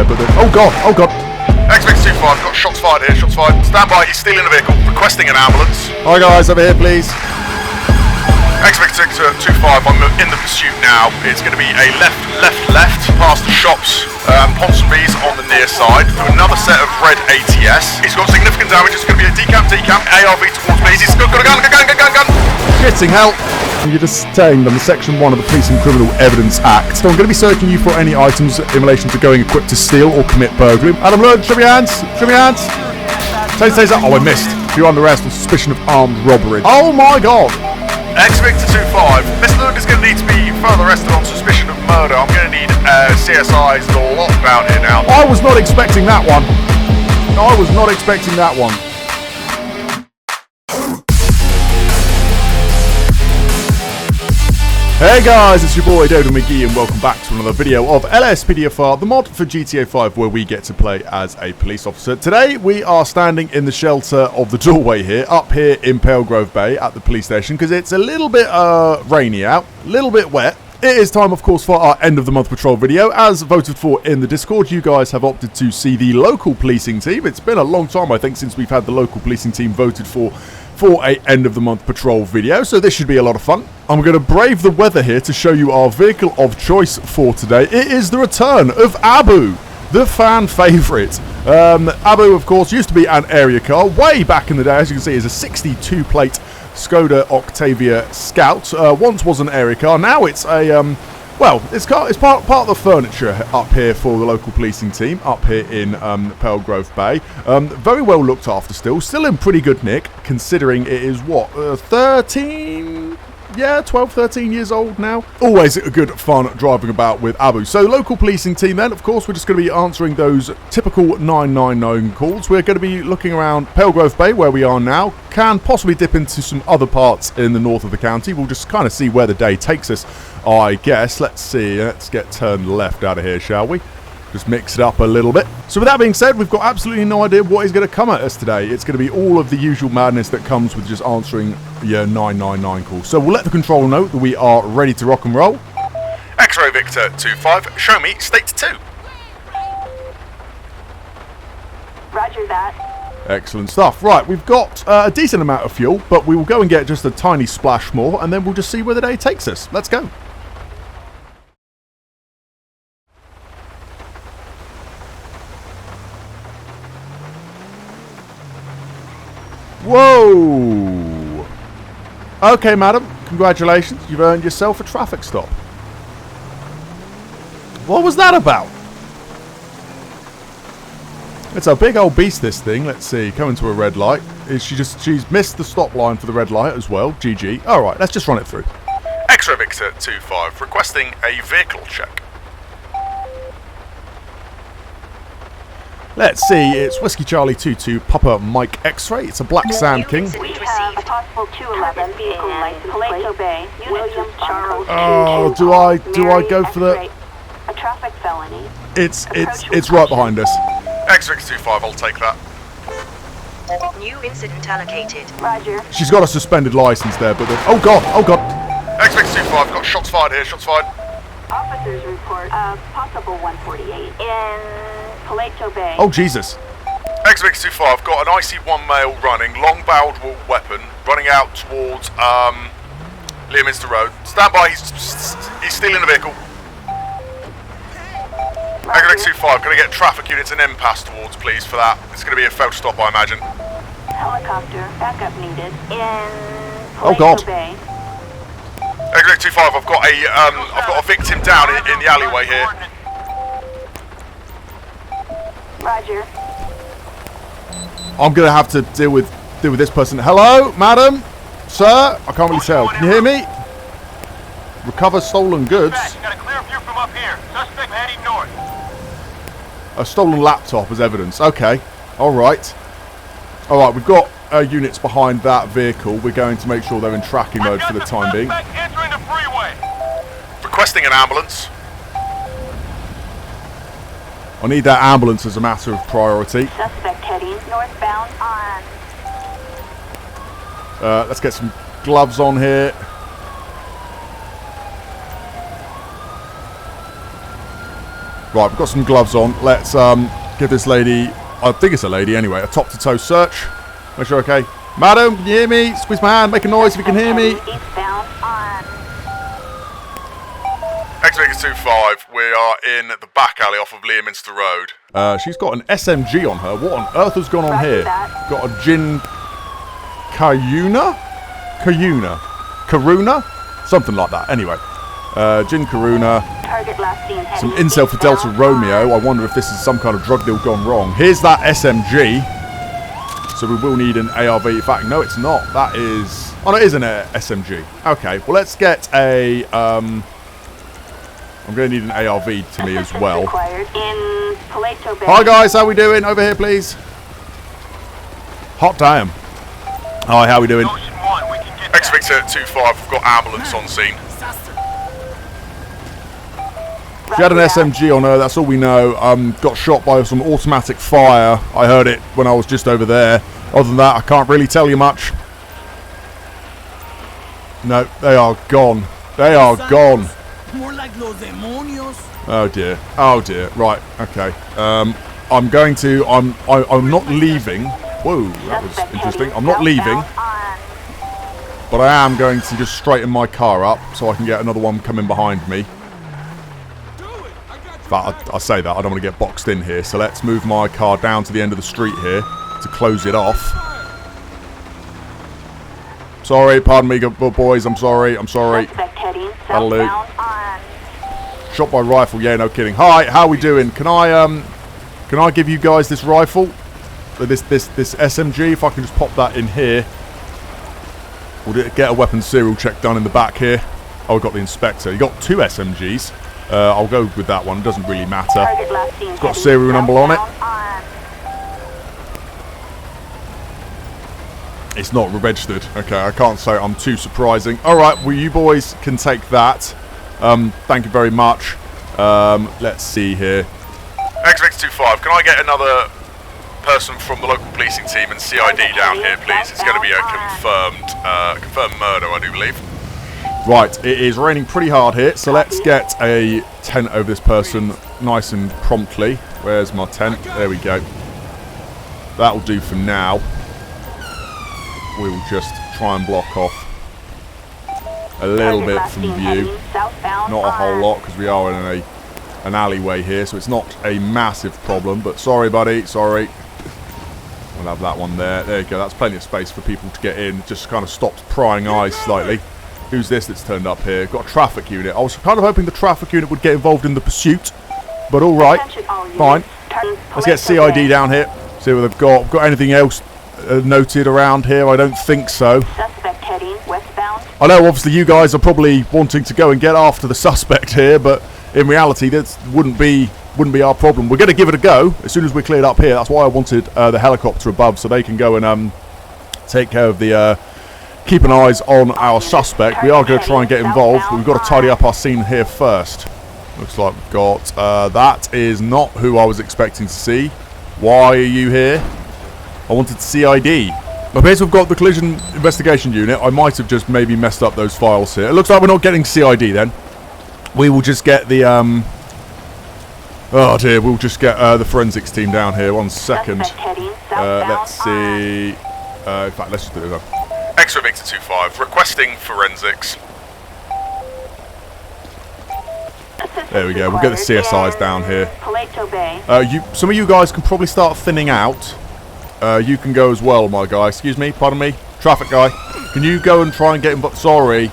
but oh god, oh god. X-Victor 25, got shots fired here, shots fired. Stand by, he's stealing a vehicle, requesting an ambulance. Hi guys, over here please. X-Victor 25, I'm in the pursuit now. It's going to be a left, past the shops, Ponsonby's on the near side, to another set of red ATS. He's got significant damage, it's going to be a decamp, ARV towards me. He's got a gun. Shitting hell. You're detained under Section 1 of the Police and Criminal Evidence Act. So I'm going to be searching you for any items in relation to going equipped to steal or commit burglary. Adam Lloyd, show me your hands. Show me your hands. Taser. Oh, I missed. You're under arrest on suspicion of armed robbery. Oh my god. X-Victor 25, Mr. Lloyd is going to need to be further arrested on suspicion of murder. I'm going to need CSI's lockdown here now. I was not expecting that one. I was not expecting that one. Hey guys, it's your boy Dodo Mcgee and welcome back to another video of LSPDFR, the mod for GTA 5 where we get to play as a police officer. Today we are standing in the shelter of the doorway here, up here in 𝗵𝗀𝗃𝗵𝗺 at the police station because it's a little bit rainy out, a little bit wet. It is time, of course, for our end of the month patrol video. As voted for in the Discord, you guys have opted to see the local policing team. It's been a long time, I think, since we've had the local policing team voted for a end of the month patrol video, so this should be a lot of fun. I'm going to brave the weather here to show you our vehicle of choice for today. It is the return of 𝗵𝗀𝗀𝗆, the fan favourite. 𝗵𝗀𝗀𝗆, of course, used to be an area car way back in the day. As you can see, is a 62 plate 𝗗𝗶𝘀𝗆𝗵𝗀𝗆 Scout. Once was an area car, now it's a well, it's part of the furniture up here for the local policing team, up here in 𝗵𝗀𝗃𝗵𝗆. Very well looked after still in pretty good nick, considering it is, what, 13? Yeah, 12, 13 years old now. Always good fun driving about with 𝗵𝗀𝗆. So local policing team then, of course, we're just going to be answering those typical 999 calls. We're going to be looking around 𝗵𝗀𝗃𝗵𝗆, where we are now. Can possibly dip into some other parts in the north of the county. We'll just kind of see where the day takes us, I guess. Let's see. Let's get turned left out of here, shall we? Just mix it up a little bit. So with that being said, we've got absolutely no idea what is going to come at us today. It's going to be all of the usual madness that comes with just answering your 999 calls. So we'll let the controller know that we are ready to rock and roll. X-Ray Victor 25, show me state 2. Roger that. Excellent stuff. Right, we've got a decent amount of fuel, but we will go and get just a tiny splash more, and then we'll just see where the day takes us. Let's go. Whoa! Okay, madam, congratulations. You've earned yourself a traffic stop. What was that about? It's a big old beast, this thing. Let's see, coming to a red light. She's missed the stop line for the red light as well. GG. Alright, let's just run it through. X-Ray Victor 25, requesting a vehicle check. Let's see, it's Whiskey Charlie 22 Papa Mike X-Ray. It's a Black Sand King. We have a possible 211 vehicle license plate. William Charles. Oh, do I go for the? A traffic felony. It's right behind us. X-Victor 25, I'll take that. New incident allocated. Roger. She's got a suspended license there, but oh god. X-Victor 25, got shots fired here, shots fired. Officers report a possible 148 in 𝗵𝗀𝗃𝗵𝗆𝗆. Oh Jesus. X-Victor 25, got an IC1 male running, long-barreled weapon, running out towards Leominster Road. Stand by, he's stealing the vehicle. X-Victor 25, going to get traffic units and impasse towards, please, for that. It's going to be a failed stop, I imagine. Helicopter backup needed in Oh god. 𝗵𝗀𝗃𝗵𝗆𝗆. X-Victor 25, I've got a victim down in the alleyway here. Roger. I'm gonna have to deal with this person. Hello, madam, sir. I can't really tell. Can you hear me? Recover stolen goods. You got a clear view from up here. Suspect heading north. A stolen laptop as evidence. Okay. All right. We've got units behind that vehicle. We're going to make sure they're in tracking mode for the time being. Entering the freeway. Requesting an ambulance. I need that ambulance as a matter of priority. Suspect heading northbound on. Let's get some gloves on here. Right, we've got some gloves on. Let's give this lady, I think it's a lady anyway, a top-to-toe search. Make sure okay. Madam, can you hear me? Squeeze my hand, make a noise if you can hear me. X-Victor 25, we are in the back alley off of Leominster Road. She's got an SMG on her. What on earth has gone on here? Got a 𝗗𝗶𝘀𝗰𝗹𝗶𝗺𝗲? Something like that. Anyway, 𝗗𝗶𝘀𝗰𝗹𝗶𝗺𝗵. Some incel for Delta Romeo. I wonder if this is some kind of drug deal gone wrong. Here's that SMG. So we will need an ARV. In fact, no, it's not. That is... Oh, no, it is an SMG. Okay, well, let's get a... I'm going to need an ARV to me as well. Hi, guys. How we doing? Over here, please. Hot damn. Hi, how we doing? X-Victor 25, we've got ambulance on scene. She had an SMG on her, that's all we know. Got shot by some automatic fire. I heard it when I was just over there. Other than that, I can't really tell you much. No, they are gone. They are gone. Oh dear. Oh dear. Right. Okay. I'm going to. I'm not leaving. Whoa, that was interesting. I'm not leaving. But I am going to just straighten my car up so I can get another one coming behind me. But I say that, I don't want to get boxed in here. So let's move my car down to the end of the street here to close it off. Sorry, pardon me, boys. I'm sorry. I'm sorry. That'll do. Shot by rifle. Yeah, no kidding. Hi, how we doing? Can I give you guys this rifle? This SMG? If I can just pop that in here. We'll get a weapons serial check done in the back here. Oh, we've got the inspector. You got 2 SMGs. I'll go with that one. Doesn't really matter. It's got a serial number on it. It's not registered. Okay, I can't say I'm too surprising. All right, well, you boys can take that. Thank you very much. Let's see here. X-Victor 25, can I get another person from the local policing team and CID down here, please? It's going to be a confirmed murder, I do believe. Right, it is raining pretty hard here, so let's get a tent over this person nice and promptly. Where's my tent? There we go. That'll do for now. We'll just try and block off a little bit from view. Not a whole lot, because we are in an alleyway here, so it's not a massive problem. But sorry, buddy, sorry. We'll have that one there. There you go, that's plenty of space for people to get in. Just kind of stops prying eyes slightly. Who's this that's turned up here? Got a traffic unit. I was kind of hoping the traffic unit would get involved in the pursuit. But alright, fine. Let's get CID down here. See what they've got. Got anything else noted around here? I don't think so. Suspect heading westbound. I know obviously you guys are probably wanting to go and get after the suspect here, but in reality that wouldn't be our problem. We're going to give it a go as soon as we're cleared up here. That's why I wanted the helicopter above, so they can go and take care of the... keeping eyes on our suspect. We are going to try and get involved, but we've got to tidy up our scene here first. Looks like we've got... that is not who I was expecting to see. Why are you here? I wanted CID. I guess we've got the collision investigation unit. I might have just maybe messed up those files here. It looks like we're not getting CID then. We will just get the... oh dear, we'll just get the forensics team down here. 1 second. Let's see... in fact, let's just do it. X-Ray Victor 25, requesting forensics. There we go, we'll get the CSIs down here. Some of you guys can probably start thinning out. You can go as well, my guy. Excuse me, pardon me. Traffic guy. Can you go and try and get involved? Sorry,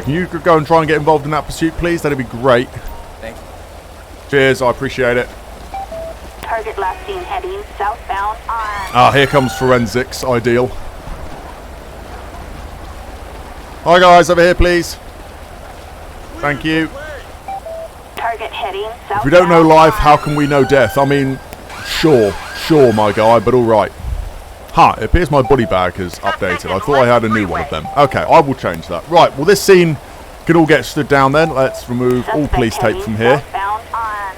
can you go and try and get involved in that pursuit, please? That'd be great. Thanks. Cheers, I appreciate it. Target last seen heading southbound on... Ah, here comes forensics, ideal. Hi guys, over here please. Thank you. Target heading southbound. If we don't know life, how can we know death? I mean, sure my guy, but alright. It appears my buddy bag has updated. I thought I had a new one of them. Okay, I will change that. Right, well this scene can all get stood down then. Let's remove all police tape from here.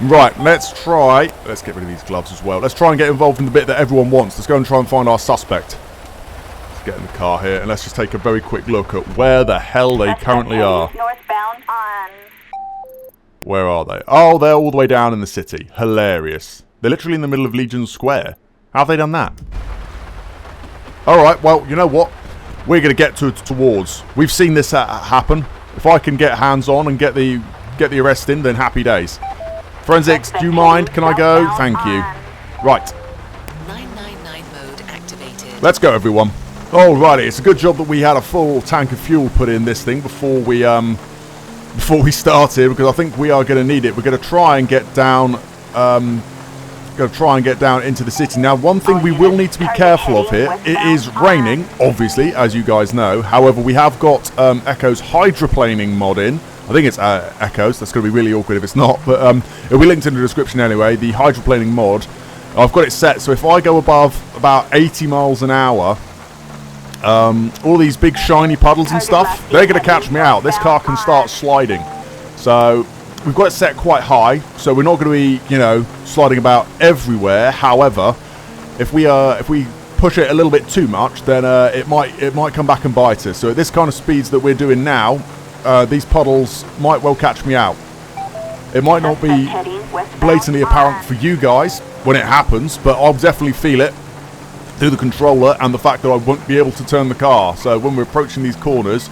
Right, let's get rid of these gloves as well. Let's try and get involved in the bit that everyone wants. Let's go and try and find our suspect. Let's get in the car here and let's just take a very quick look at where the hell they currently are. Northbound on... Where are they? Oh, they're all the way down in the city. Hilarious. They're literally in the middle of Legion Square. How have they done that? Alright, well, you know what? We're going to get towards. We've seen this happen. If I can get hands on and get the arrest in, then happy days. Forensics, do you mind? Can I go? Thank you. Right. 999 mode activated. Let's go, everyone. Alrighty, it's a good job that we had a full tank of fuel put in this thing before we started, because I think we are going to need it. We're going to try and get down into the city. Now, one thing we will need to be careful of here, it is raining, obviously, as you guys know. However, we have got Echo's hydroplaning mod in. I think it's Echo's. That's going to be really awkward if it's not, but it'll be linked in the description anyway, the hydroplaning mod. I've got it set, so if I go above about 80 miles an hour, all these big shiny puddles and stuff, they're going to catch me out. This car can start sliding. So we've got it set quite high, so we're not going to be, you know, sliding about everywhere. However, if we push it a little bit too much, then it might come back and bite us. So at this kind of speeds that we're doing now, these puddles might well catch me out. It might not be blatantly apparent for you guys when it happens, but I'll definitely feel it through the controller and the fact that I won't be able to turn the car. So when we're approaching these corners,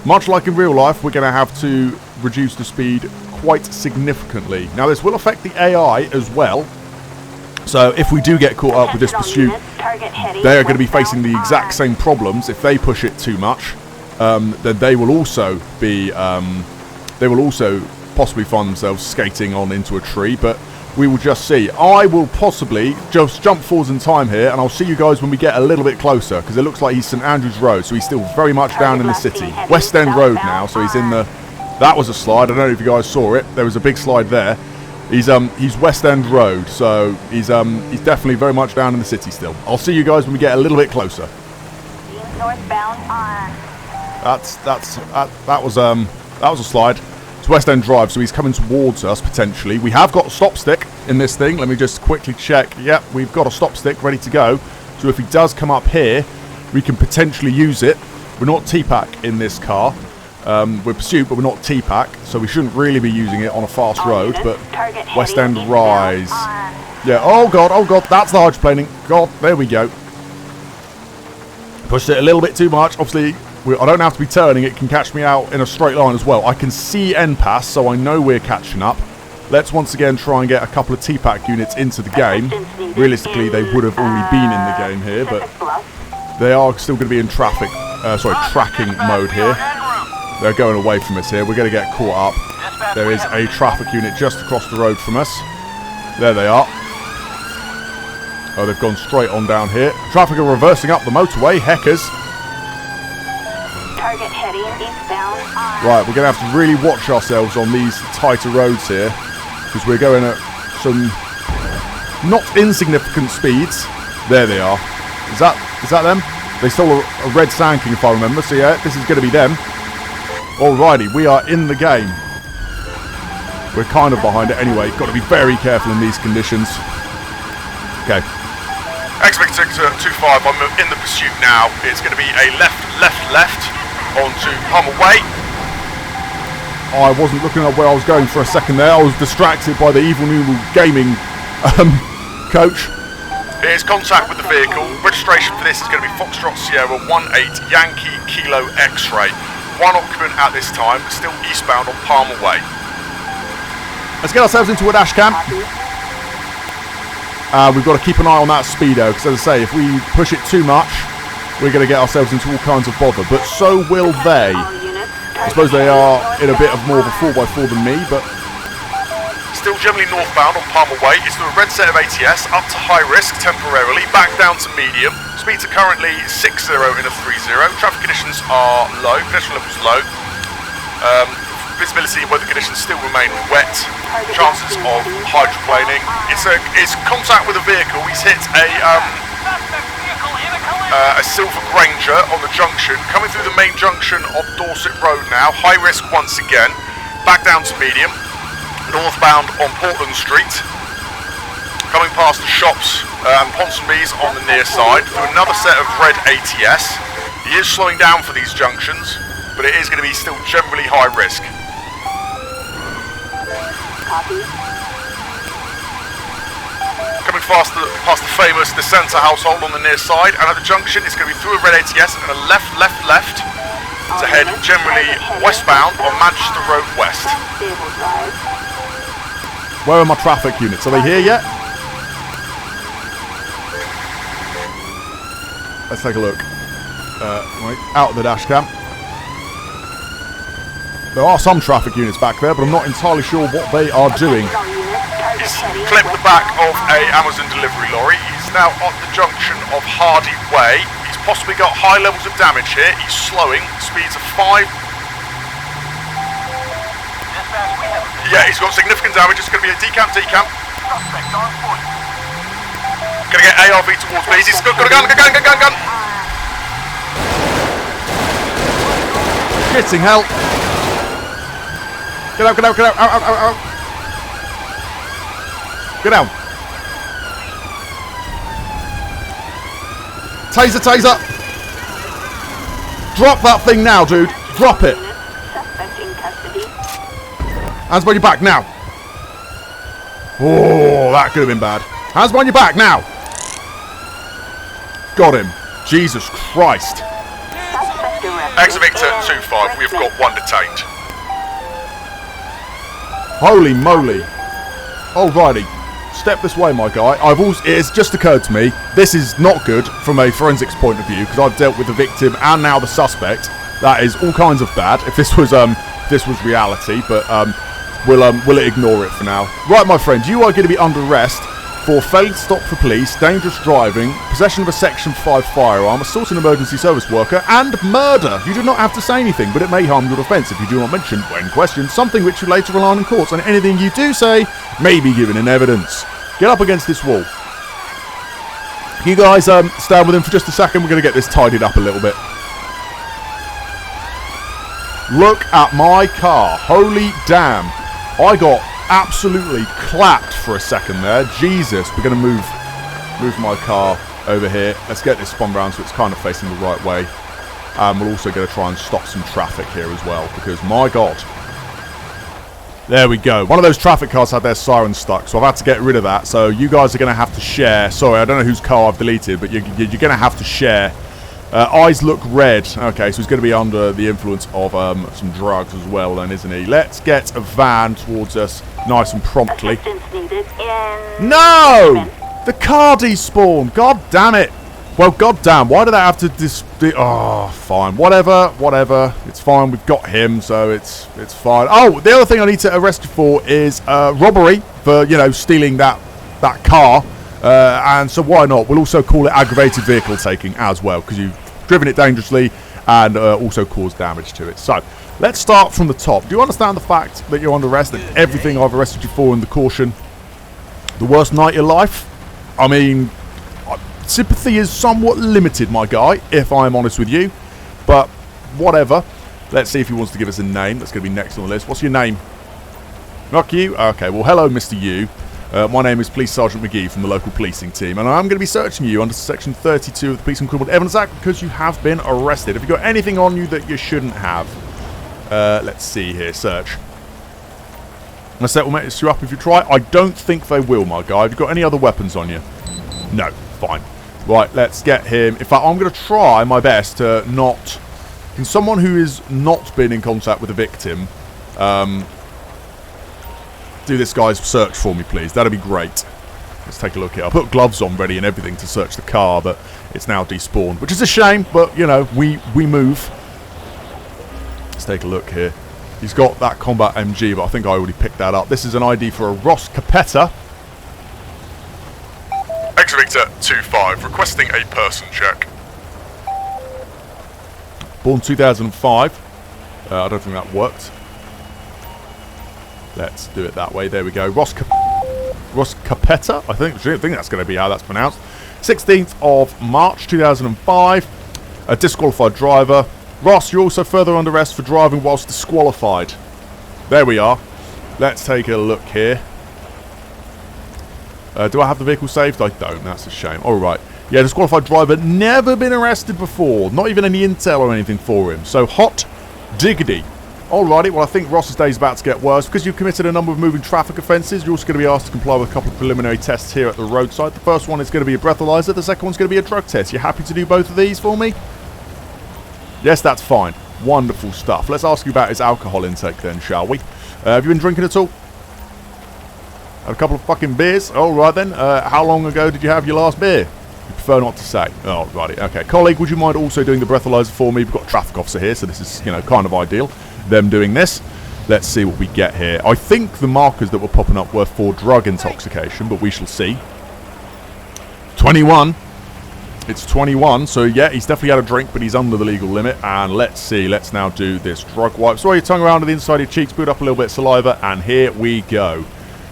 much like in real life, we're going to have to reduce the speed quite significantly. Now, this will affect the AI as well. So if we do get caught up with this pursuit, they are going to be facing the exact same problems. If they push it too much, then they will also possibly find themselves skating on into a tree. But we will just see. I will possibly just jump forwards in time here, and I'll see you guys when we get a little bit closer, because it looks like he's St Andrews Road, so he's still very much down in the city. West End Road now, so he's in the... That was a slide. I don't know if you guys saw it. There was a big slide there. He's West End Road, so he's definitely very much down in the city still. I'll see you guys when we get a little bit closer. Northbound on. That was a slide. It's West End Drive, so he's coming towards us, potentially. We have got a stop stick in this thing. Let me just quickly check. Yep, we've got a stop stick ready to go. So if he does come up here, we can potentially use it. We're not T-Pack in this car. We're Pursuit, but we're not T-Pack, so we shouldn't really be using it on a fast road, but West End Rise. Yeah, oh god, that's the hydroplaning. God, there we go. Pushed it a little bit too much. Obviously, I don't have to be turning. It can catch me out in a straight line as well. I can see end pass, so I know we're catching up. Let's once again try and get a couple of T-Pack units into the game. Realistically, they would have already been in the game here, but they are still going to be in tracking mode here. They're going away from us here. We're going to get caught up. There is a traffic unit just across the road from us. There they are. Oh, they've gone straight on down here. Traffic are reversing up the motorway. Heckers. Target heading eastbound on. Right, we're going to have to really watch ourselves on these tighter roads here, because we're going at some not insignificant speeds. There they are. Is that them? They stole a red Sand-King, if I remember. So yeah, this is going to be them. Alrighty, we are in the game. We're kind of behind it anyway. Got to be very careful in these conditions. Okay. X-Victor 25, I'm in the pursuit now. It's going to be a left onto 𝗗𝗶𝗀𝗶𝗺𝗏. I wasn't looking at where I was going for a second there. I was distracted by the Evil Noodle Gaming coach. Here's contact with the vehicle. Registration for this is going to be Foxtrot Sierra 18 Yankee Kilo X-Ray. One occupant at this time, still eastbound on Palmer Way. Let's get ourselves into a dash cam. We've got to keep an eye on that speedo, because as I say, if we push it too much, we're going to get ourselves into all kinds of bother. But so will they. I suppose they are in a bit of more of a 4x4 than me, but... Still generally northbound on Palmer Way. It's through a red set of ATS, up to high risk temporarily, back down to medium. Speeds are currently 60 in a 30. Traffic conditions are low, pedestrian levels low. Visibility and weather conditions still remain wet. Chances of hydroplaning. It's contact with a vehicle. He's hit a Silver Granger on the junction. Coming through the main junction of Dorset Road now. High risk once again. Back down to medium. Northbound on Portland Street. Coming past the shops and Ponsonby's on the near side through another set of red ATS. He is slowing down for these junctions, but it is going to be still generally high risk. Copy. Coming past the famous Dissenter household on the near side, and at the junction it's going to be through a red ATS and a left to head generally westbound on Manchester Road West. Stable drive. Where are my traffic units? Are they here yet? Let's take a look. Right, out of the dash cam. There are some traffic units back there, but I'm not entirely sure what they are doing. He's clipped the back of a Amazon delivery lorry. He's now at the junction of Hardy Way. He's possibly got high levels of damage here. He's slowing, speeds of 5. Yeah, he's got significant damage. It's going to be a decamp. Suspect on foot. Going to get ARV towards me. He's got a gun. Getting help. Get out. Out. Get down. Taser. Drop that thing now, dude. Drop it. Suspect in custody. Hands behind your back now. Oh, that could have been bad. Hands behind your back now. Got him. Jesus Christ. Suspect arrested. Ex-Victor 2-5, we've got 1 detained. Holy moly. Alrighty. Step this way, my guy. It's just occurred to me, this is not good from a forensics point of view, because I've dealt with the victim and now the suspect. That is all kinds of bad if this was reality, but we'll ignore it for now. Right, my friend, you are going to be under arrest for failure to stop for police, dangerous driving, possession of a Section 5 firearm, assault an emergency service worker, and murder. You do not have to say anything, but it may harm your defence if you do not mention, when questioned, something which you later rely on in courts, and anything you do say may be given in evidence. Get up against this wall. You guys stand with him for just a second. We're going to get this tidied up a little bit. Look at my car. Holy damn. I got absolutely clapped for a second there. Jesus. We're going to move my car over here. Let's get this spun round so it's kind of facing the right way. We're also going to try and stop some traffic here as well, because my God. There we go. One of those traffic cars had their siren stuck, so I've had to get rid of that. So you guys are going to have to share. Sorry, I don't know whose car I've deleted, but you're going to have to share. Eyes look red. Okay, so he's going to be under the influence of some drugs as well then, isn't he? Let's get a van towards us nice and promptly. Assistance needed in... No! The car despawned. God damn it. Well, god damn. Why did I have to oh, fine. Whatever. It's fine. We've got him, so it's fine. Oh, the other thing I need to arrest you for is robbery for, stealing that car. And so why not? We'll also call it aggravated vehicle taking as well, because you've driven it dangerously and also caused damage to it. So, let's start from the top. Do you understand the fact that you're under arrest and everything I've arrested you for in the caution? The worst night of your life? I mean, sympathy is somewhat limited, my guy, if I'm honest with you. But, whatever. Let's see if he wants to give us a name. That's going to be next on the list. What's your name? Mcgee? Okay, well, hello, Mr. U. My name is Police Sergeant Mcgee from the local policing team, and I'm going to be searching you under Section 32 of the Peeping Tom Evidence Act because you have been arrested. Have you got anything on you that you shouldn't have? Let's see here. Search. Unless that will mess you up if you try. I don't think they will, my guy. Have you got any other weapons on you? No. Fine. Right, let's get him. In fact, I'm going to try my best to not... Can someone who has not been in contact with the victim... do this guy's search for me, please. That'd be great. Let's take a look here. I put gloves on ready and everything to search the car, but it's now despawned, which is a shame, but, we move. Let's take a look here. He's got that combat Mcgee, but I think I already picked that up. This is an ID for a 𝗗𝗶𝗀𝗶𝗺𝗏. Ex-Victor 2-5, requesting a person check. Born 2005. I don't think that worked. Let's do it that way. There we go. 𝗗𝗶𝗀𝗏, I think that's going to be how that's pronounced. 16th of March 2005. A disqualified driver. Ross, you're also further under arrest for driving whilst disqualified. There we are. Let's take a look here. Do I have the vehicle saved? I don't. That's a shame. All right. Yeah, disqualified driver. Never been arrested before. Not even any intel or anything for him. So, hot diggity. Alrighty, well I think Ross's day is about to get worse. Because you've committed a number of moving traffic offences, you're also going to be asked to comply with a couple of preliminary tests here at the roadside. The first one is going to be a breathalyzer, the second one's going to be a drug test. You happy to do both of these for me? Yes, that's fine. Wonderful stuff. Let's ask you about his alcohol intake then, shall we? Have you been drinking at all? Had a couple of fucking beers? Alright then. How long ago did you have your last beer? You prefer not to say. Oh, righty. Okay. Colleague, would you mind also doing the breathalyzer for me? We've got a traffic officer here, so this is, you know, kind of ideal. Them doing this. Let's see what we get here. I think the markers that were popping up were for drug intoxication, but we shall see. 21. It's 21, so yeah, he's definitely had a drink, but he's under the legal limit. And let's see. Let's now do this drug wipe. Swirl your tongue around to the inside of your cheeks, build up a little bit of saliva, and here we go.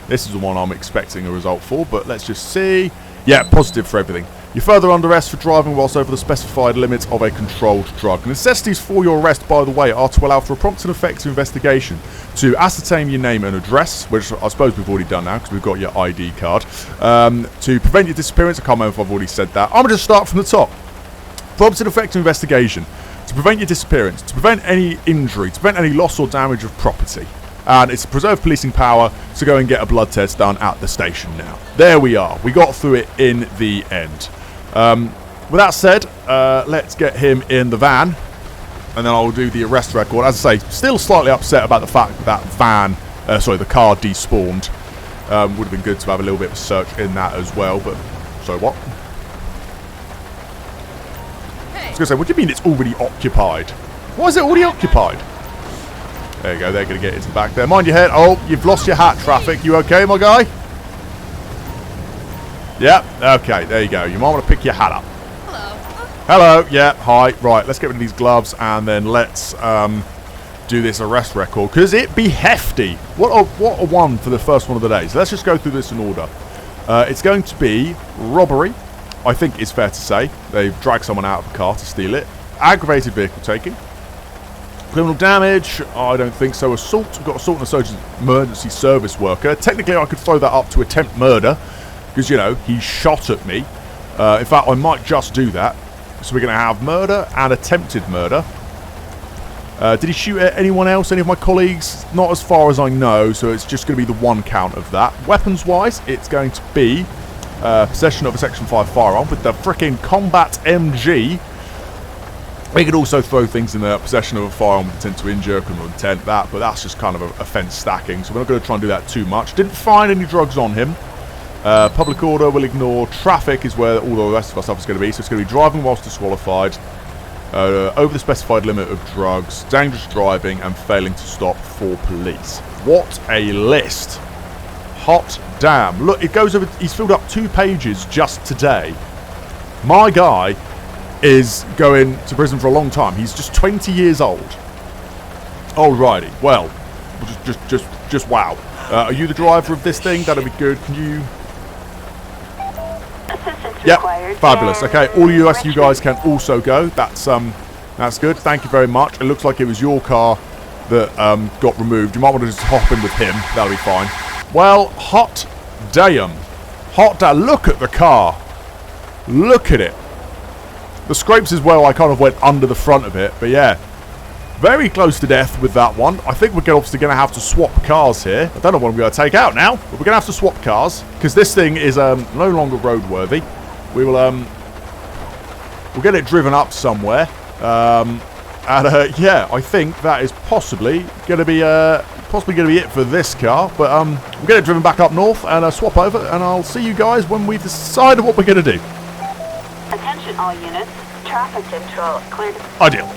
This is the one I'm expecting a result for, but let's just see. Yeah, positive for everything. You're further under arrest for driving whilst over the specified limits of a controlled drug. Necessities for your arrest, by the way, are to allow for a prompt and effective investigation, to ascertain your name and address, which I suppose we've already done now because we've got your ID card, to prevent your disappearance. I can't remember if I've already said that. I'm going to start from the top. Prompt and effective investigation, to prevent your disappearance, to prevent any injury, to prevent any loss or damage of property. And it's to preserve policing power to go and get a blood test done at the station now. There we are. We got through it in the end. With that said, let's get him in the van. And then I'll do the arrest record. As I say, still slightly upset about the fact that the car despawned. Would have been good to have a little bit of a search in that as well. But, so what? I was going to say, what do you mean it's already occupied? Why is it already occupied? There you go, they're going to get into the back there. Mind your head. Oh, you've lost your hat, traffic. You okay, my guy? Yeah, okay, there you go. You might want to pick your hat up. Hello, yeah, hi. Right, let's get rid of these gloves and then let's do this arrest record. Because it be hefty. What a one for the first one of the day. So let's just go through this in order. It's going to be robbery, I think is fair to say. They've dragged someone out of a car to steal it. Aggravated vehicle taking. Criminal damage, I don't think so. Assault, we've got assault and emergency service worker. Technically, I could throw that up to attempt murder, because, you know, he shot at me. In fact, I might just do that. So we're going to have murder and attempted murder. Did he shoot at anyone else, any of my colleagues? Not as far as I know, so it's just going to be the one count of that. Weapons-wise, it's going to be possession of a Section 5 firearm with the frickin' combat Mcgee. We could also throw things in the possession of a firearm with intent to injure, criminal intent, but that's just kind of a offence stacking, so we're not going to try and do that too much. Didn't find any drugs on him. Public order we'll ignore. Traffic is where all the rest of our stuff is going to be, so it's going to be driving whilst disqualified, over the specified limit of drugs, dangerous driving, and failing to stop for police. What a list. Hot damn. Look, it goes over, he's filled up 2 pages just today. My guy is going to prison for a long time. He's just 20 years old. Alrighty. Well, just wow. Are you the driver of this thing? That'll be good. Can you? Yep. Fabulous. Okay. All you guys can also go. That's good. Thank you very much. It looks like it was your car that got removed. You might want to just hop in with him. That'll be fine. Well, hot damn. Hot damn. Look at the car. Look at it. The scrapes as well, I kind of went under the front of it, but yeah. Very close to death with that one. I think we're obviously going to have to swap cars here. I don't know what I'm going to take out now, but we're going to have to swap cars, because this thing is no longer roadworthy. We will, we'll get it driven up somewhere. Yeah, I think that is possibly going to be it for this car, but we'll get it driven back up north and swap over, and I'll see you guys when we've decided what we're going to do. Attention all units. Traffic control cleared. Ideal.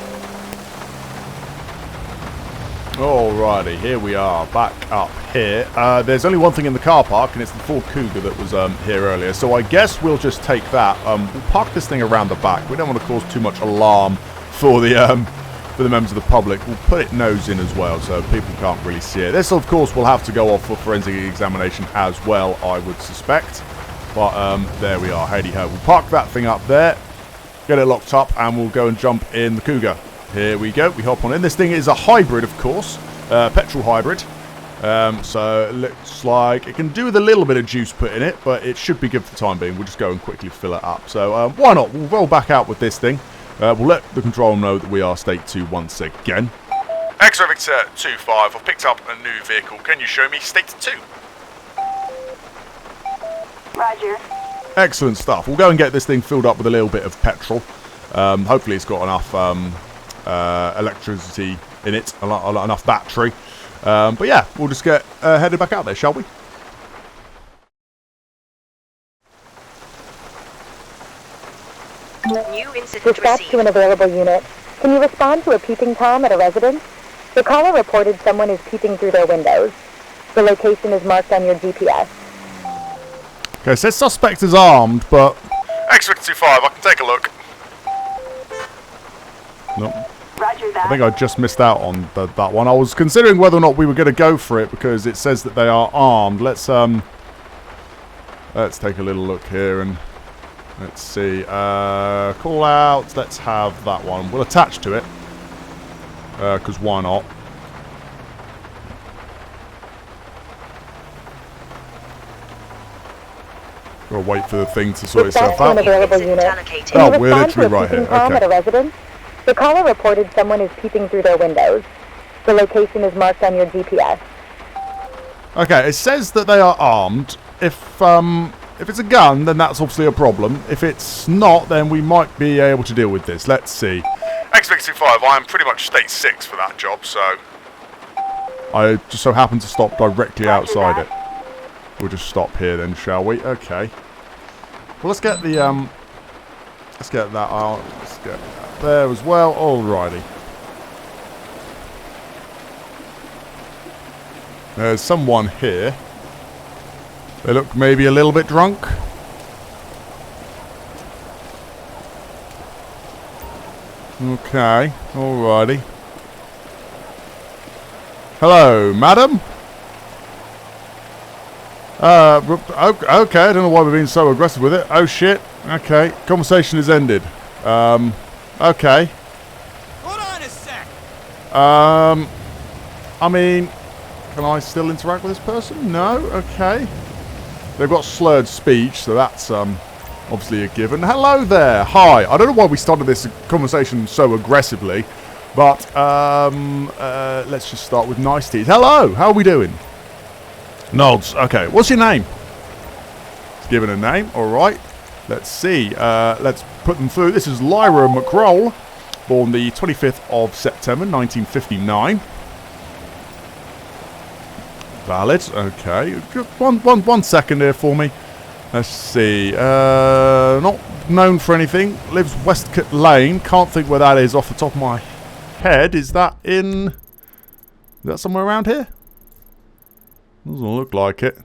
Alrighty, here we are, back up here. There's only one thing in the car park, and it's the Ford Cougar that was here earlier. So I guess we'll just take that. We'll park this thing around the back. We don't want to cause too much alarm for the members of the public. We'll put it nose in as well, so people can't really see it. This, of course, will have to go off for forensic examination as well, I would suspect. But there we are, heady ho. We'll park that thing up there, get it locked up, and we'll go and jump in the Cougar. Here we go, we hop on in. This thing is a hybrid, of course, petrol hybrid. So it looks like it can do with a little bit of juice put in it, but it should be good for the time being. We'll just go and quickly fill it up. So why not? We'll roll back out with this thing. We'll let the control know that we are state 2 once again. X-ray Victor 25, I've picked up a new vehicle. Can you show me state 2? Roger. Excellent stuff. We'll go and get this thing filled up with a little bit of petrol. Hopefully it's got enough electricity in it, enough battery. But yeah, we'll just get headed back out there, shall we? New incident Dispatch to an received. available unit. Can you respond to a Peeping Tom at a residence? The caller reported someone is peeping through their windows. The location is marked on your GPS. Okay, it says suspect is armed, but... X-ray 25, I can take a look. Nope. Roger that. I think I just missed out on that one. I was considering whether or not we were going to go for it because it says that they are armed. Let's take a little look here and let's see. Call out. Let's have that one. We'll attach to it because why not? Gotta wait for the thing to sort Dispatch itself to an out. available Incident unit. allocated. Can Oh, you we're respond literally to a right Peeping here, Tom okay. at a residence? The caller reported someone is peeping through their windows. The location is marked on your GPS. Okay, it says that they are armed. If it's a gun, then that's obviously a problem. If it's not, then we might be able to deal with this. Let's see. X-ray 25, I am pretty much state 6 for that job, so... I just so happen to stop directly outside it. We'll just stop here then, shall we? Okay. Well, let's get the let's get that out. Let's get that there as well. Alrighty. There's someone here. They look maybe a little bit drunk. Okay, alrighty. Hello, madam? Okay, I don't know why we're being so aggressive with it. Oh shit, okay, conversation is ended. Okay. Hold on a sec. I mean, can I still interact with this person? No? Okay. They've got slurred speech, so that's obviously a given. Hello there. Hi. I don't know why we started this conversation so aggressively, but let's just start with niceties. Hello. How are we doing? Nods. Okay. What's your name? It's given a name. All right. Let's see. Let's put them through. This is Lyra McCroll, born the 25th of September, 1959. Valid. Okay. Just one second here for me. Let's see. Not known for anything. Lives Westcott Lane. Can't think where that is off the top of my head. Is that somewhere around here? Doesn't look like it.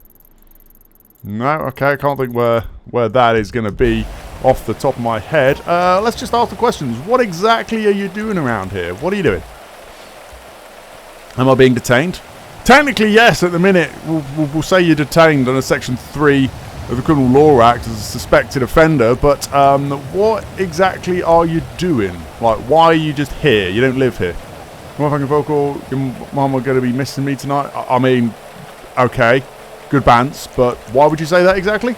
No. Okay. I can't think where that is going to be off the top of my head. Let's just ask the questions. What exactly are you doing around here? What are you doing? Am I being detained? Technically, yes, at the minute. We'll say you're detained under Section 3 of the Criminal Law Act as a suspected offender, but what exactly are you doing? Like, why are you just here? You don't live here. Motherfucking vocal, your mum are going to be missing me tonight? I mean, okay, good bants, but why would you say that exactly?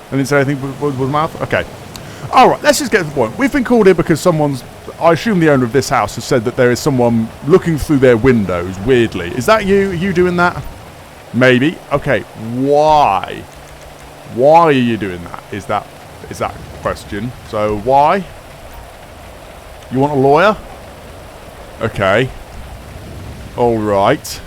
I didn't say anything with the mouth? Okay. Alright, let's just get to the point. We've been called here because someone's... I assume the owner of this house has said that there is someone looking through their windows, weirdly. Is that you? Are you doing that? Maybe. Okay, why? Why are you doing that? Is that question. So, why? You want a lawyer? Okay. Alright.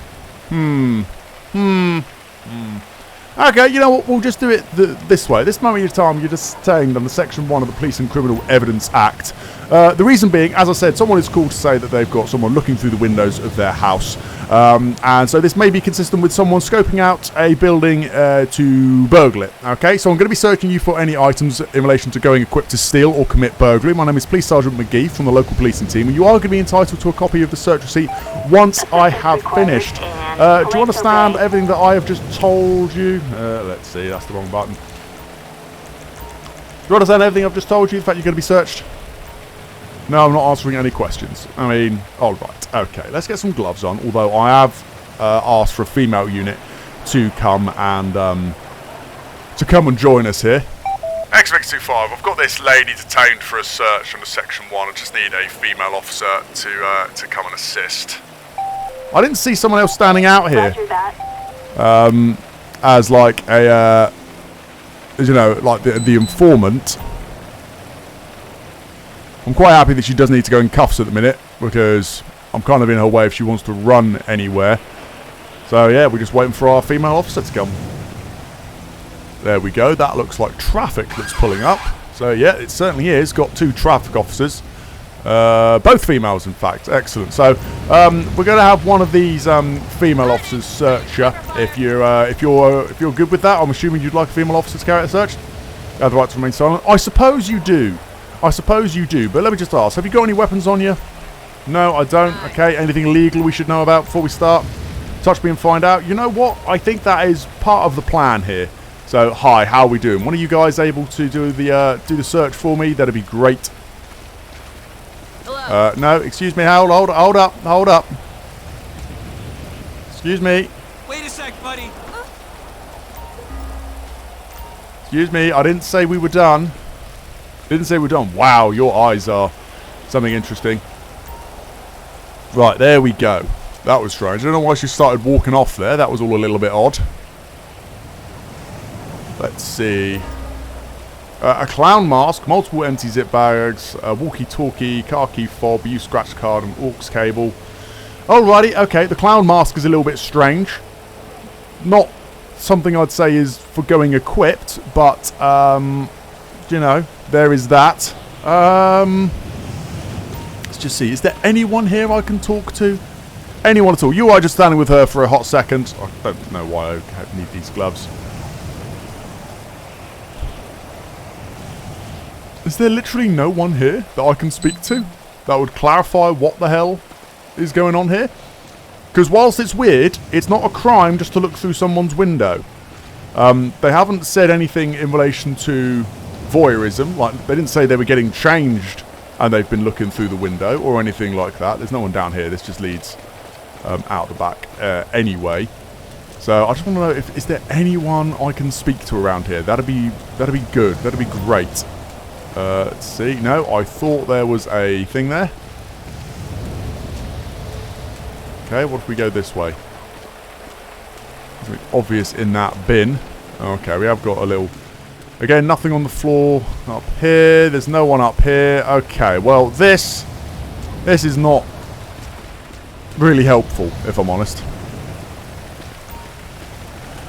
Okay, you know what? We'll just do it this way. This moment in time, you're just detained under Section 1 of the Police and Criminal Evidence Act. The reason being, as I said, someone is called to say that they've got someone looking through the windows of their house. And so this may be consistent with someone scoping out a building to burgle it. Okay, so I'm going to be searching you for any items in relation to going equipped to steal or commit burglary. My name is Police Sergeant Mcgee from the local policing team, and you are going to be entitled to a copy of the search receipt once I have finished. Do you understand everything that I have just told you? Let's see, that's the wrong button. Do you understand everything I've just told you? The fact you're going to be searched? No, I'm not answering any questions. I mean, alright, okay, let's get some gloves on, although I have asked for a female unit to come and join us here. X-Vic-25, I've got this lady detained for a search under Section 1. I just need a female officer to come and assist. I didn't see someone else standing out here. Roger that. As like a, as you know, like the informant. I'm quite happy that she does need to go in cuffs at the minute, because I'm kind of in her way if she wants to run anywhere. So yeah, we're just waiting for our female officer to come. There we go. That looks like traffic that's pulling up. So yeah, it certainly is. Got 2 traffic officers. Both females, in fact. Excellent. So we're going to have one of these female officers search you. If you're good with that, I'm assuming you'd like a female officer to carry out a search. You have the right to remain silent. I suppose you do. But let me just ask: have you got any weapons on you? No, I don't. Okay. Anything illegal we should know about before we start? Touch me and find out. You know what? I think that is part of the plan here. So hi, how are we doing? One of you guys able to do the search for me? That'd be great. No, excuse me, hold up. Excuse me. Wait a sec, buddy. Excuse me, I didn't say we were done. Wow, your eyes are something interesting. Right, there we go. That was strange. I don't know why she started walking off there. That was all a little bit odd. Let's see. A clown mask, multiple empty zip bags, a walkie-talkie, car key fob, used scratch card, and aux cable. Alrighty, okay, the clown mask is a little bit strange. Not something I'd say is for going equipped, but, you know, there is that. Let's just see, is there anyone here I can talk to? Anyone at all? You are just standing with her for a hot second. I don't know why I need these gloves. Is there literally no one here that I can speak to that would clarify what the hell is going on here? Because whilst it's weird, it's not a crime just to look through someone's window. They haven't said anything in relation to voyeurism. Like, they didn't say they were getting changed and they've been looking through the window or anything like that. There's no one down here. This just leads out the back anyway. So I just want to know if is there anyone I can speak to around here? That'd be good. That'd be great. Let's see. No, I thought there was a thing there. Okay, what if we go this way? Something obvious in that bin. Okay, we have got a little... Again, nothing on the floor up here. There's no one up here. Okay, well, this is not really helpful, if I'm honest.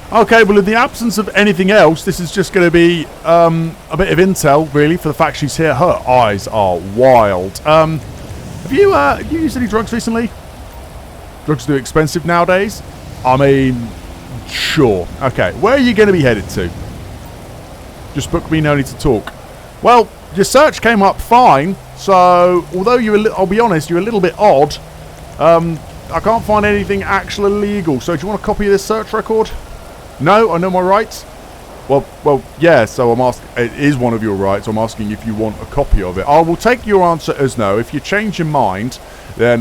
Okay, well, in the absence of anything else, this is just going to be a bit of intel, really, for the fact she's here. Her eyes are wild. Have you used any drugs recently? Drugs are too expensive nowadays? I mean, sure. Okay, where are you going to be headed to? Just book me, no need to talk. Well, your search came up fine, so although I'll be honest, you're a little bit odd. I can't find anything actually illegal, so do you want a copy of this search record? No, I know my rights. Well, yeah. So I'm asking. It is one of your rights. I'm asking if you want a copy of it. I will take your answer as no. If you change your mind, then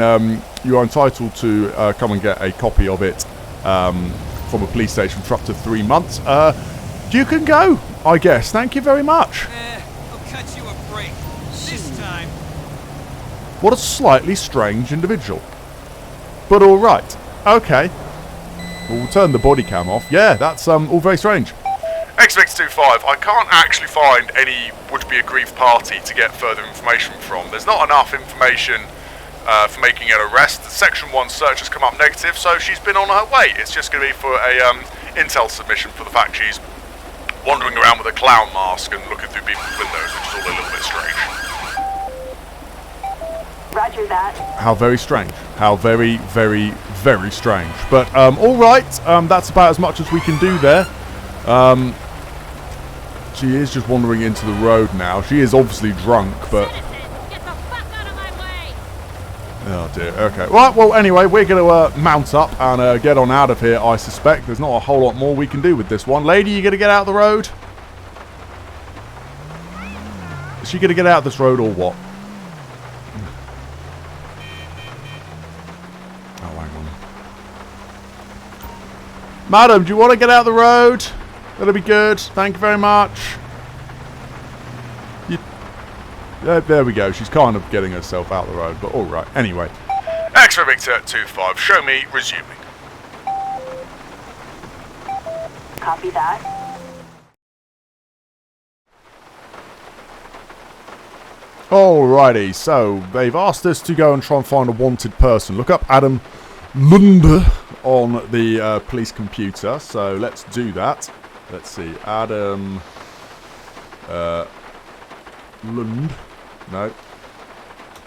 you are entitled to come and get a copy of it from a police station for up to 3 months. You can go, I guess. Thank you very much. I'll cut you a break. This time. What a slightly strange individual. But all right. Okay. We'll turn the body cam off. Yeah, that's all very strange. X-Vic-25, I can't actually find any would-be aggrieved party to get further information from. There's not enough information for making an arrest. The Section 1 search has come up negative, so she's been on her way. It's just going to be for a intel submission for the fact she's wandering around with a clown mask and looking through people's windows, which is all a little bit strange. Roger that. How very strange. How very, very, very strange. But, all right. That's about as much as we can do there. She is just wandering into the road now. She is obviously drunk, but... Get the fuck out of my way! Oh, dear. Okay. Right, well, anyway, we're going to mount up and get on out of here, I suspect. There's not a whole lot more we can do with this one. Lady, you going to get out of the road? Is she going to get out of this road or what? Madam, do you want to get out of the road? That'll be good. Thank you very much. There we go. She's kind of getting herself out the road, but all right. Anyway. X-ray Victor 25, show me resuming. Copy that. Alrighty, so they've asked us to go and try and find a wanted person. Look up Adam Lund on the police computer, so let's do that. Let's see, Adam Lund. No,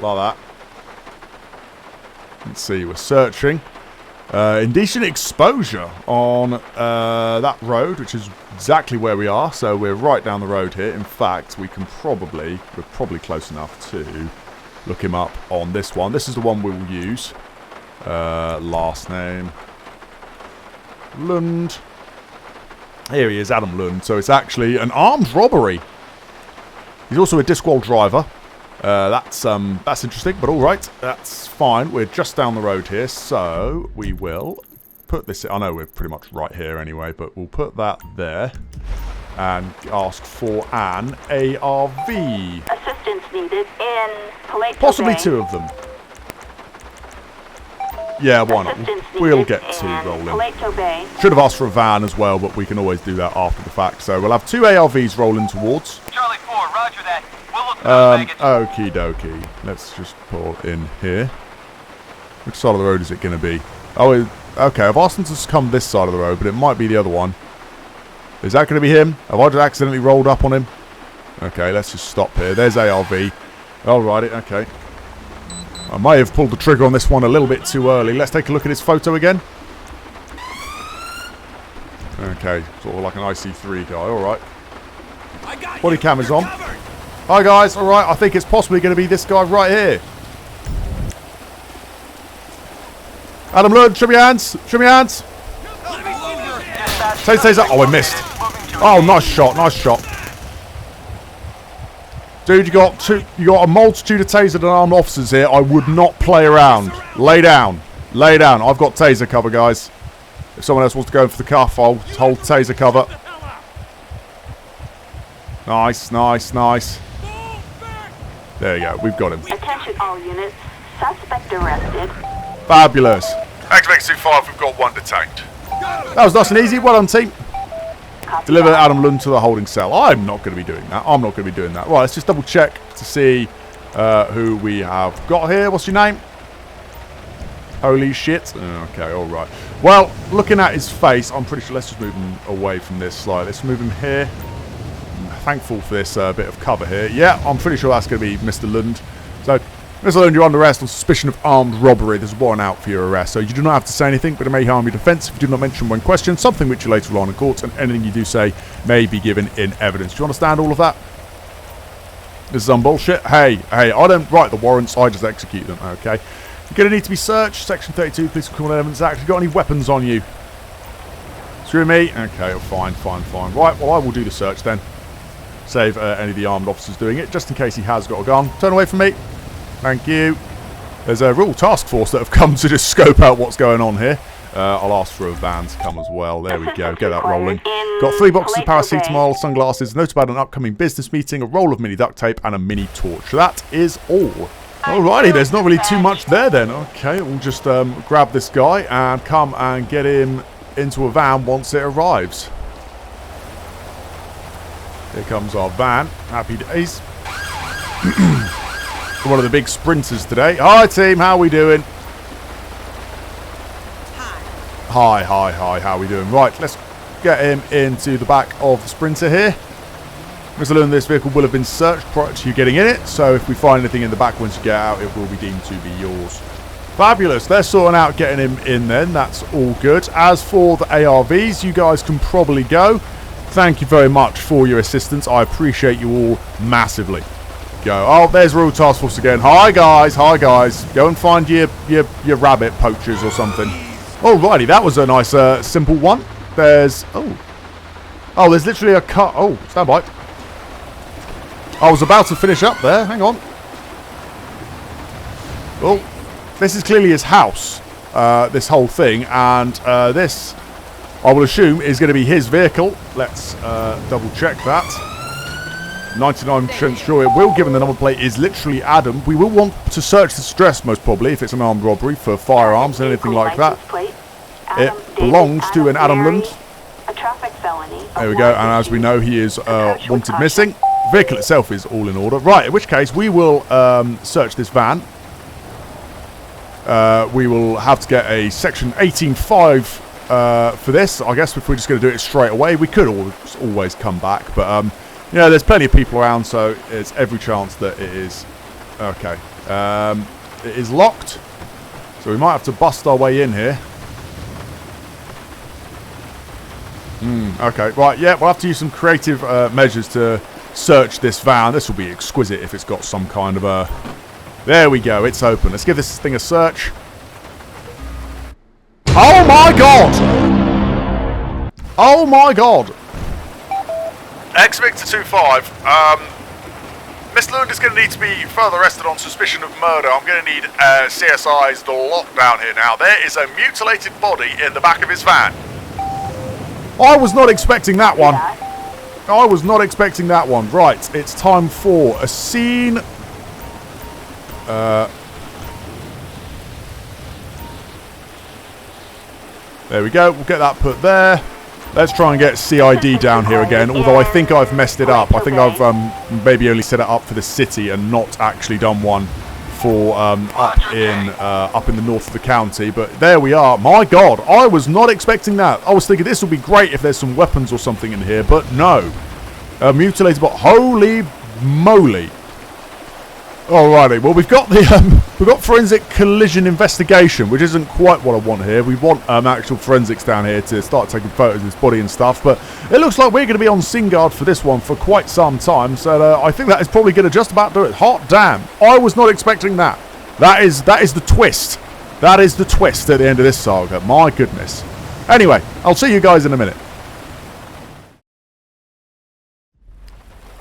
like that. Let's see, we're searching. Indecent exposure on that road, which is exactly where we are. So we're right down the road here. In fact, we're probably close enough to look him up on this one. This is the one we will use. Last name Lund. Here he is, Adam Lund. So it's actually an armed robbery. He's also a Discworld driver. That's interesting, but all right, that's fine. We're just down the road here, so we will put this. I know we're pretty much right here anyway, but we'll put that there and ask for an ARV. Assistance needed in Paleto Possibly Bay. 2 of them. Yeah, why not? We'll get 2 rolling. Paleto Bay. Should have asked for a van as well, but we can always do that after the fact. So we'll have 2 ARVs rolling towards. Charlie 4, roger that. We'll look for the baggage. Okie dokie. Let's just pull in here. Which side of the road is it going to be? Oh, okay. I've asked them to come this side of the road, but it might be the other one. Is that going to be him? Have I just accidentally rolled up on him? Okay, let's just stop here. There's ARV. Alrighty, okay. I may have pulled the trigger on this one a little bit too early. Let's take a look at his photo again. Okay, sort of like an IC3 guy. Alright. Body cam is on. Hi guys, alright, I think it's possibly going to be this guy right here. Adam Lund, show me your hands. Show me your hands. Taser. Oh, I missed. Oh, nice shot, nice shot. Dude, you got a multitude of tasered and armed officers here. I would not play around. Lay down. Lay down. I've got taser cover, guys. If someone else wants to go for the cuff, I'll hold taser cover. Nice, nice, nice. There you go. We've got him. Attention all units. Suspect arrested. Fabulous. X-25, we've got 1 detained. That was nice and easy. Well done, team. Deliver Adam Lund to the holding cell. I'm not going to be doing that. I'm not going to be doing that. Right, let's just double check to see who we have got here. What's your name? Holy shit. Okay, all right. Well, looking at his face, I'm pretty sure. Let's just move him away from this slide. Let's move him here. I'm thankful for this bit of cover here. Yeah, I'm pretty sure that's going to be Mr. Lund. So, Mr. Lund, you're under arrest on suspicion of armed robbery. There's a warrant out for your arrest. So you do not have to say anything, but it may harm your defence if you do not mention when questioned, something which you later rely on in court, and anything you do say may be given in evidence. Do you understand all of that? This is some bullshit. Hey, I don't write the warrants, I just execute them, okay? You're going to need to be searched. Section 32, Police and Criminal Evidence Act. Have you got any weapons on you? Screw me. Okay, fine. Right, well, I will do the search then. Save any of the armed officers doing it, just in case he has got a gun. Turn away from me. Thank you. There's a real task force that have come to just scope out what's going on here. I'll ask for a van to come as well. There we go. Get that rolling. Got 3 boxes of paracetamol, sunglasses, note about an upcoming business meeting, a roll of mini duct tape, and a mini torch. That is all. Alrighty, there's not really too much there then. Okay, we'll just grab this guy and come and get him into a van once it arrives. Here comes our van. Happy days. One of the big sprinters today. Hi team, how we doing? Hi, how we doing? Right, let's get him into the back of the sprinter here. Mr. Lund, this vehicle will have been searched prior to you getting in it, so if we find anything in the back once you get out, it will be deemed to be yours. Fabulous, they're sorting out getting him in then, that's all good. As for the ARVs, you guys can probably go. Thank you very much for your assistance, I appreciate you all massively. Go. Oh, there's Royal Task Force again. Hi guys. Go and find your rabbit poachers or something. Alrighty, that was a nice simple one. There's there's literally a cut. Oh, stand by. I was about to finish up there. Hang on. Oh, this is clearly his house. This whole thing, and this, I will assume, is going to be his vehicle. Let's double check that. 99% sure it will, given the number plate is literally Adam. We will want to search this address, most probably, if it's an armed robbery, for firearms and anything like that. It belongs to an Adam Lund. A traffic felony. There we go, and as we know, he is wanted missing. Vehicle itself is all in order. Right, in which case we will search this van. We will have to get a section 18.5 for this. I guess if we're just going to do it straight away, we could always come back. But, you know, there's plenty of people around, so it's every chance that it is. Okay. It is locked, so we might have to bust our way in here. Okay, right, yeah, we'll have to use some creative measures to search this van. This will be exquisite if it's got some kind of a... There we go, it's open. Let's give this thing a search. Oh my god! Oh my god! X-Victor 25, Miss Lund is going to need to be further arrested on suspicion of murder. I'm going to need CSI's lockdown here now. There is a mutilated body in the back of his van. I was not expecting that one. I was not expecting that one. Right, it's time for a scene. There we go. We'll get that put there. Let's try and get CID down here again, although I think I've messed it up. I think I've maybe only set it up for the city and not actually done one for up in the north of the county. But there we are. My god, I was not expecting that. I was thinking this would be great if there's some weapons or something in here, but no. Mutilated bot. Holy moly. Alrighty, well we've got forensic collision investigation, which isn't quite what I want here. We want actual forensics down here to start taking photos of this body and stuff, but it looks like we're going to be on scene guard for this one for quite some time, so I think that is probably going to just about do it. Hot damn, I was not expecting that. That is the twist. That is the twist at the end of this saga. My goodness. Anyway, I'll see you guys in a minute.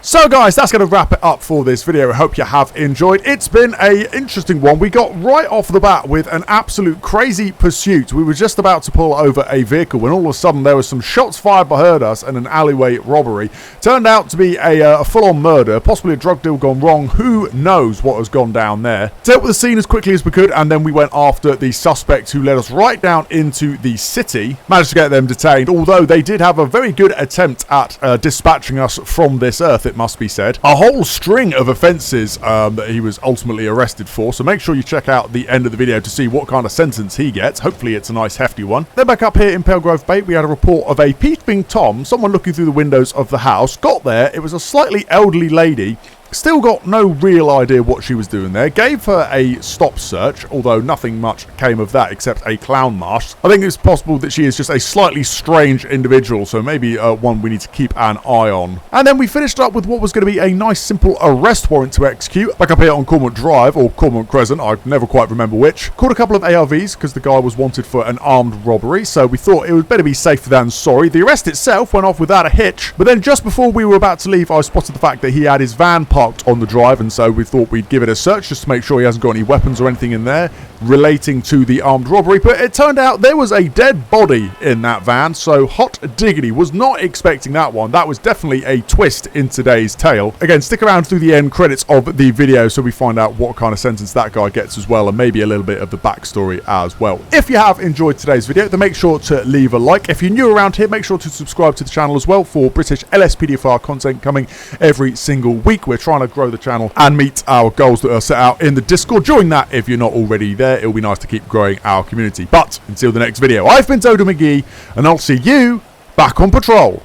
So guys, that's going to wrap it up for this video. I hope you have enjoyed. It's been an interesting one. We got right off the bat with an absolute crazy pursuit. We were just about to pull over a vehicle when all of a sudden there was some shots fired behind us and an alleyway robbery. Turned out to be a full-on murder, possibly a drug deal gone wrong. Who knows what has gone down there. Dealt with the scene as quickly as we could, and then we went after the suspect who led us right down into the city. Managed to get them detained, although they did have a very good attempt at dispatching us from this earth, it must be said. A whole string of offences that he was ultimately arrested for, so make sure you check out the end of the video to see what kind of sentence he gets. Hopefully it's a nice hefty one. Then back up here in 𝗶𝗀𝗶𝗺𝗏, we had a report of a Peeping Tom, someone looking through the windows of the house. Got there, it was a slightly elderly lady. Still got no real idea what she was doing there. Gave her a stop search, although nothing much came of that except a clown mask. I think it's possible that she is just a slightly strange individual, so maybe one we need to keep an eye on. And then we finished up with what was going to be a nice simple arrest warrant to execute. Back up here on 𝗗𝗏𝗀𝗃 Drive, or 𝗗𝗏𝗃 Crescent, I never quite remember which. Caught a couple of ARVs because the guy was wanted for an armed robbery, so we thought it would better be safer than sorry. The arrest itself went off without a hitch, but then just before we were about to leave, I spotted the fact that he had his van parked on the drive, and so we thought we'd give it a search just to make sure he hasn't got any weapons or anything in there relating to the armed robbery. But it turned out there was a dead body in that van, so hot diggity, was not expecting that one. That was definitely a twist in today's tale. Again, stick around through the end credits of the video so we find out what kind of sentence that guy gets as well, and maybe a little bit of the backstory as well. If you have enjoyed today's video, then make sure to leave a like. If you're new around here, make sure to subscribe to the channel as well for British LSPDFR content coming every single week. We're trying to grow the channel and meet our goals that are set out in the Discord. Join that if you're not already there. It'll be nice to keep growing our community. But until the next video, I've been Dodo Mcgee, and I'll see you back on patrol.